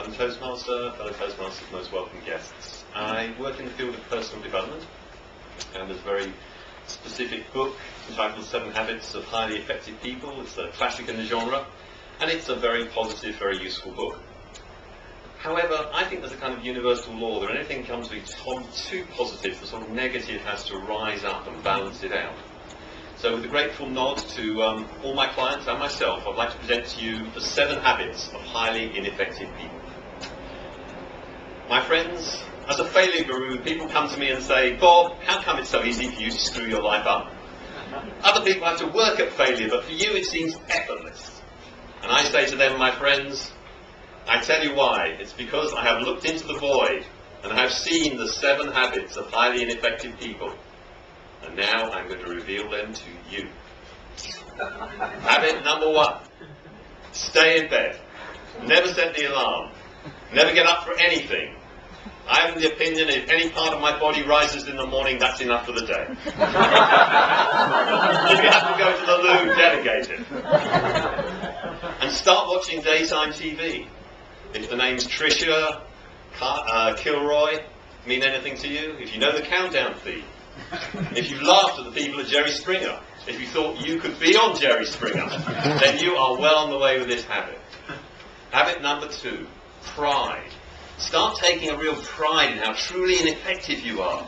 I'm Toastmaster, fellow Toastmasters, most welcome guests. I work in the field of personal development, and there's a very specific book entitled 7 Habits of Highly Effective People. It's a classic in the genre, and it's a very positive, very useful book. However, I think there's a kind of universal law that anything comes to be too positive, the sort of negative has to rise up and balance it out. So with a grateful nod to all my clients and myself, I'd like to present to you the 7 habits of highly ineffective people. My friends, as a failure guru, people come to me and say, Bob, how come it's so easy for you to screw your life up? Other people have to work at failure, but for you it seems effortless. And I say to them, my friends, I tell you why. It's because I have looked into the void and I have seen the 7 habits of highly ineffective people. And now I'm going to reveal them to you. Habit number 1. Stay in bed. Never set the alarm. Never get up for anything. I have the opinion if any part of my body rises in the morning, that's enough for the day. If you have to go to the loo, delegate it. And start watching daytime TV. If the names Tricia, Kilroy mean anything to you, if you know the countdown theme, if you laughed at the people at Jerry Springer, if you thought you could be on Jerry Springer, then you are well on the way with this habit. Habit number 2, pride. Start taking a real pride in how truly ineffective you are.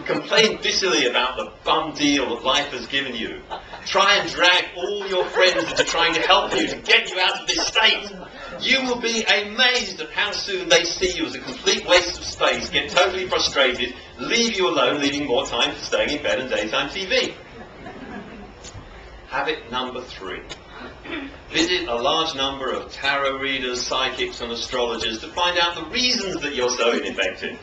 Complain bitterly about the bum deal that life has given you. Try and drag all your friends into trying to help you to get you out of this state. You will be amazed at how soon they see you as a complete waste of space, get totally frustrated, leave you alone, leaving more time for staying in bed and daytime TV. Habit number 3. Visit a large number of tarot readers, psychics and astrologers to find out the reasons that you're so ineffective.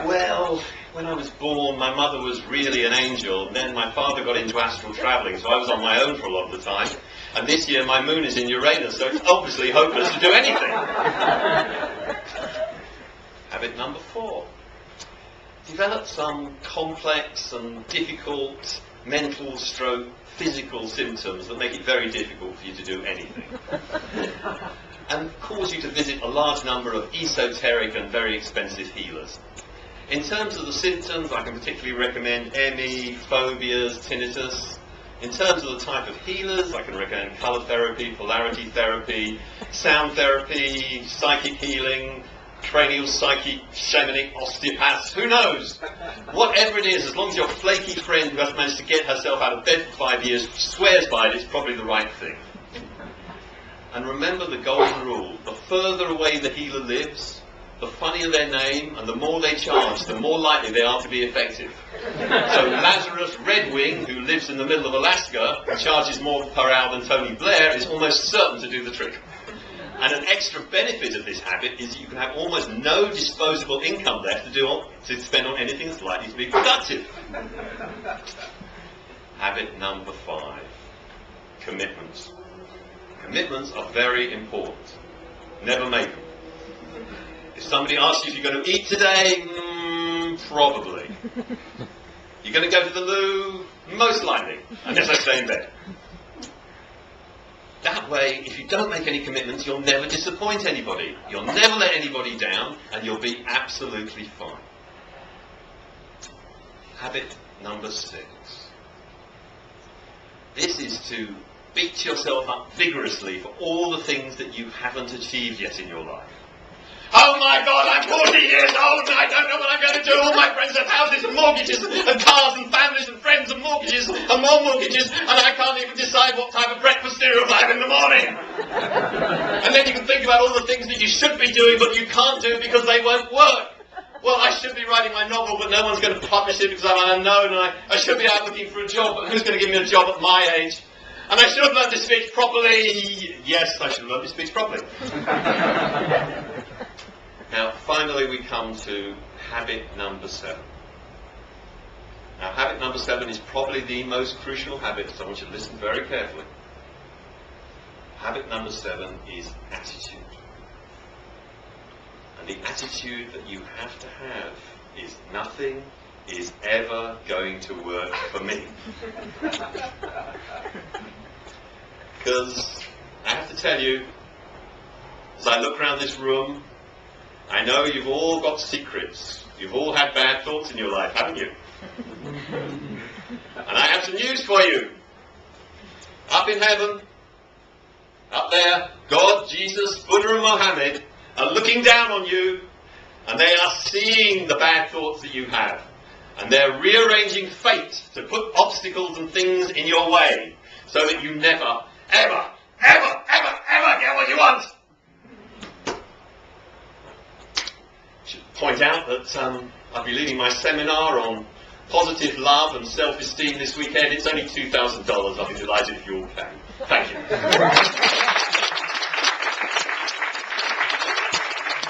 Well, when I was born, my mother was really an angel, and then my father got into astral travelling, so I was on my own for a lot of the time. And this year my moon is in Uranus, so it's obviously hopeless to do anything. Habit number 4. Develop some complex and difficult mental stroke physical symptoms that make it very difficult for you to do anything. And cause you to visit a large number of esoteric and very expensive healers. In terms of the symptoms, I can particularly recommend ME, phobias, tinnitus. In terms of the type of healers, I can recommend colour therapy, polarity therapy, sound therapy, psychic healing, cranial psychic, shamanic, osteopaths, who knows? Whatever it is, as long as your flaky friend who has managed to get herself out of bed for 5 years swears by it, it's probably the right thing. And remember the golden rule: the further away the healer lives, the funnier their name, and the more they charge, the more likely they are to be effective. So Lazarus Redwing, who lives in the middle of Alaska and charges more per hour than Tony Blair, is almost certain to do the trick. And an extra benefit of this habit is that you can have almost no disposable income left to spend on anything that's likely to be productive. Habit number 5. Commitments. Commitments are very important. Never make them. If somebody asks you if you're going to eat today, probably. You're going to go to the loo, most likely, unless I stay in bed. That way, if you don't make any commitments, you'll never disappoint anybody. You'll never let anybody down, and you'll be absolutely fine. Habit number 6. This is to beat yourself up vigorously for all the things that you haven't achieved yet in your life. Oh my God, I'm 40 years old and I don't know what I'm going to do. All my friends have houses and mortgages and cars and families and friends and mortgages and more mortgages, and I can't even decide what type of breakfast cereal I have in the morning. And then you can think about all the things that you should be doing but you can't do because they won't work. Well, I should be writing my novel, but no one's going to publish it because I'm unknown, and I should be out looking for a job, but who's going to give me a job at my age? And I should have learned to speak properly. Yes, I should have learned to speak properly. Now, finally, we come to habit number 7. Now, habit number 7 is probably the most crucial habit, so I want you to listen very carefully. Habit number 7 is attitude. And the attitude that you have to have is nothing is ever going to work for me. Because I have to tell you, as I look around this room, I know you've all got secrets. You've all had bad thoughts in your life, haven't you? And I have some news for you. Up in heaven, up there, God, Jesus, Buddha and Mohammed are looking down on you, and they are seeing the bad thoughts that you have. And they're rearranging fate to put obstacles and things in your way so that you never, ever, ever, ever, ever get what you want. I should point out that I'll be leading my seminar on positive love and self-esteem this weekend. It's only $2,000. I'll be delighted if you all can. Thank you.